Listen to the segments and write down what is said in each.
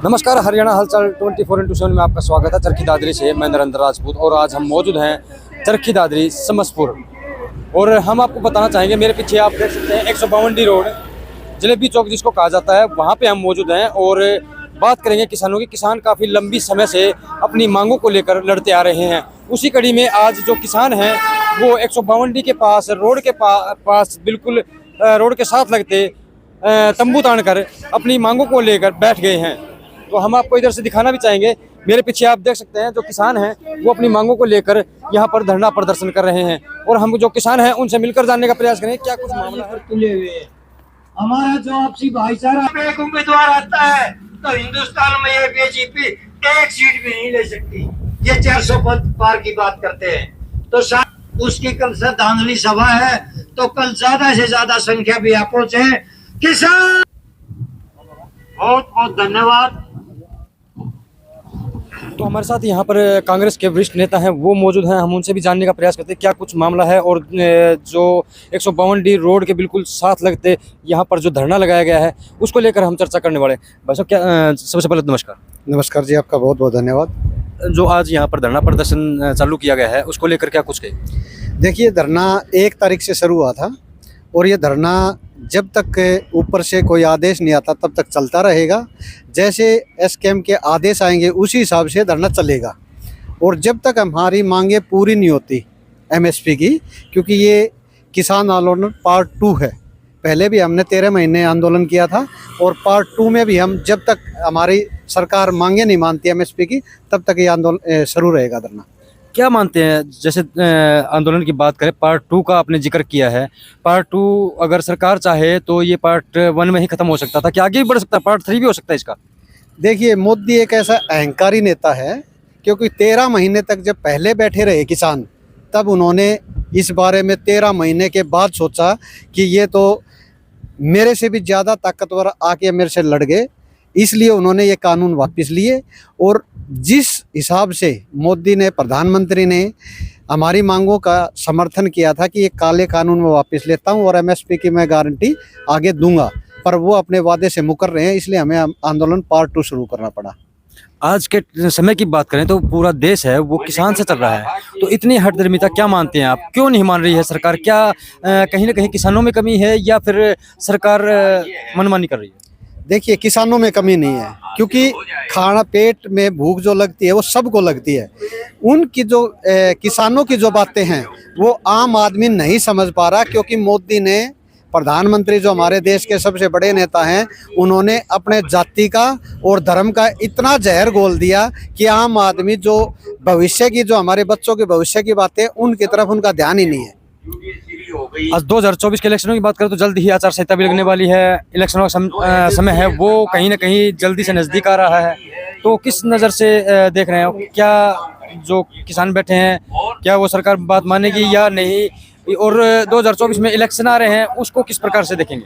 नमस्कार, हरियाणा हलचल 24x7 में आपका स्वागत है। चरखी दादरी से मैं नरेंद्र राजपूत और आज हम मौजूद हैं चरखी दादरी समसपुर। और हम आपको बताना चाहेंगे, मेरे पीछे आप देख सकते हैं 152 रोड जलेबी चौक जिसको कहा जाता है, वहाँ पे हम मौजूद हैं और बात करेंगे किसानों की। किसान काफ़ी लंबी समय से अपनी मांगों को लेकर लड़ते आ रहे हैं। उसी कड़ी में आज जो किसान हैं वो 152 के पास रोड के पास बिल्कुल रोड के साथ लगते तंबू तानकर अपनी मांगों को लेकर बैठ गए हैं। तो हम आपको इधर से दिखाना भी चाहेंगे। मेरे पीछे आप देख सकते हैं जो किसान हैं वो अपनी मांगों को लेकर यहाँ पर धरना प्रदर्शन कर रहे हैं और हम जो किसान हैं उनसे मिलकर जानने का प्रयास करें क्या कुछ मामला है। तुले हुए हमारा जो आपसी भाईचारा एक उम्मीदवार आता है तो हिंदुस्तान में ये बीजेपी एक सीट भी नहीं ले सकती। ये 400 पार की बात करते हैं तो शायद उसकी कल श्रद्धांजलि सभा है तो कल ज्यादा से ज्यादा संख्या भी आप पहुंचे। किसान बहुत बहुत धन्यवाद। तो हमारे साथ यहाँ पर कांग्रेस के वरिष्ठ नेता हैं वो मौजूद हैं, हम उनसे भी जानने का प्रयास करते हैं क्या कुछ मामला है। और जो 152 रोड के बिल्कुल साथ लगते यहाँ पर जो धरना लगाया गया है उसको लेकर हम चर्चा करने वाले हैं। भाई साहब, क्या सबसे पहले नमस्कार। नमस्कार जी, आपका बहुत बहुत धन्यवाद। जो आज यहाँ पर धरना प्रदर्शन चालू किया गया है उसको लेकर क्या कुछ कहें। देखिए, धरना 1 तारीख से शुरू हुआ था और ये धरना जब तक ऊपर से कोई आदेश नहीं आता तब तक चलता रहेगा। जैसे एसकेएम के आदेश आएंगे उसी हिसाब से धरना चलेगा और जब तक हमारी मांगे पूरी नहीं होती एमएसपी की, क्योंकि ये किसान आंदोलन पार्ट 2 है। पहले भी हमने 13 महीने आंदोलन किया था और पार्ट 2 में भी हम जब तक हमारी सरकार मांगे नहीं मानती एमएसपी की तब तक ये आंदोलन शुरू रहेगा धरना। क्या मानते हैं, जैसे आंदोलन की बात करें, पार्ट 2 का आपने जिक्र किया है। पार्ट 2 अगर सरकार चाहे तो ये पार्ट 1 में ही खत्म हो सकता था, क्या आगे भी बढ़ सकता है, पार्ट 3 भी हो सकता है इसका। देखिए, मोदी एक ऐसा अहंकारी नेता है क्योंकि 13 महीने तक जब पहले बैठे रहे किसान तब उन्होंने इस बारे में 13 महीने के बाद सोचा कि ये तो मेरे से भी ज़्यादा ताकतवर आके मेरे से लड़ गए, इसलिए उन्होंने ये कानून वापस लिए। और जिस हिसाब से मोदी ने, प्रधानमंत्री ने हमारी मांगों का समर्थन किया था कि ये काले कानून में वापस लेता हूं और एमएसपी की मैं गारंटी आगे दूंगा, पर वो अपने वादे से मुकर रहे हैं, इसलिए हमें आंदोलन पार्ट 2 शुरू करना पड़ा। आज के समय की बात करें तो पूरा देश है वो किसान से चल रहा है, तो इतनी हठधर्मिता क्या मानते हैं आप, क्यों नहीं मान रही है सरकार? क्या कहीं ना कहीं किसानों में कमी है या फिर सरकार मनमानी कर रही है? देखिए, किसानों में कमी नहीं है क्योंकि खाना, पेट में भूख जो लगती है वो सबको लगती है। उनकी जो किसानों की जो बातें हैं वो आम आदमी नहीं समझ पा रहा, क्योंकि मोदी ने, प्रधानमंत्री जो हमारे देश के सबसे बड़े नेता हैं, उन्होंने अपने जाति का और धर्म का इतना जहर घोल दिया कि आम आदमी जो भविष्य की, जो हमारे बच्चों के भविष्य की बातें, उनकी तरफ उनका ध्यान ही नहीं है। आज 2024 के इलेक्शनों की बात करें तो जल्द ही आचार संहिता भी लगने वाली है। इलेक्शनों का समय है वो कहीं ना कहीं जल्दी से नज़दीक आ रहा है, तो किस नज़र से देख रहे हैं? क्या जो किसान बैठे हैं क्या वो सरकार बात मानेगी या नहीं? और 2024 में इलेक्शन आ रहे हैं, उसको किस प्रकार से देखेंगे?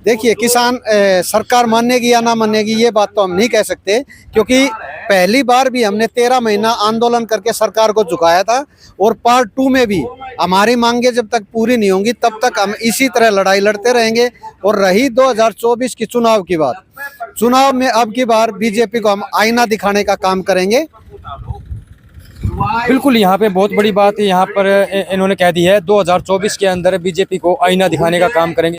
देखिए, किसान सरकार मानेगी या ना मानेगी ये बात तो हम नहीं कह सकते, क्योंकि पहली बार भी हमने 13 महीना आंदोलन करके सरकार को झुकाया था और पार्ट 2 में भी हमारी मांगे जब तक पूरी नहीं होंगी तब तक हम इसी तरह लड़ाई लड़ते रहेंगे। और रही 2024 की चुनाव की बात, चुनाव में अब की बार बीजेपी को हम आईना दिखाने का काम करेंगे। बिल्कुल, यहाँ पे बहुत बड़ी बात यहाँ पर इन्होंने कह दी है, 2024 के अंदर बीजेपी को आईना दिखाने का काम करेंगे।